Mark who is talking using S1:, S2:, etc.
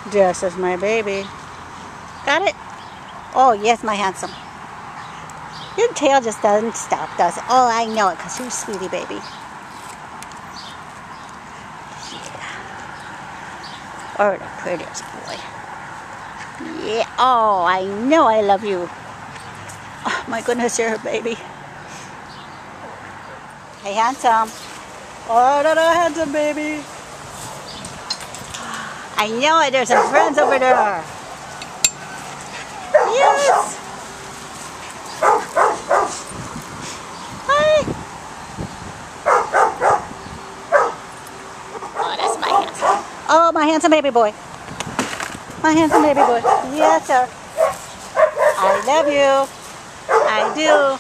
S1: This is my baby. Got it? Oh, yes, my handsome. Your tail just doesn't stop, does it? Oh, I know it because you're a sweetie baby. Yeah. Oh, the prettiest boy. Yeah. Oh, I know I love you. Oh, my goodness, you're a baby. Hey, handsome. Oh, that handsome baby. I know it. There's some friends over there. Yes. Hi. Oh, that's my handsome. Oh, my handsome baby boy. My handsome baby boy. Yes, sir. I love you. I do.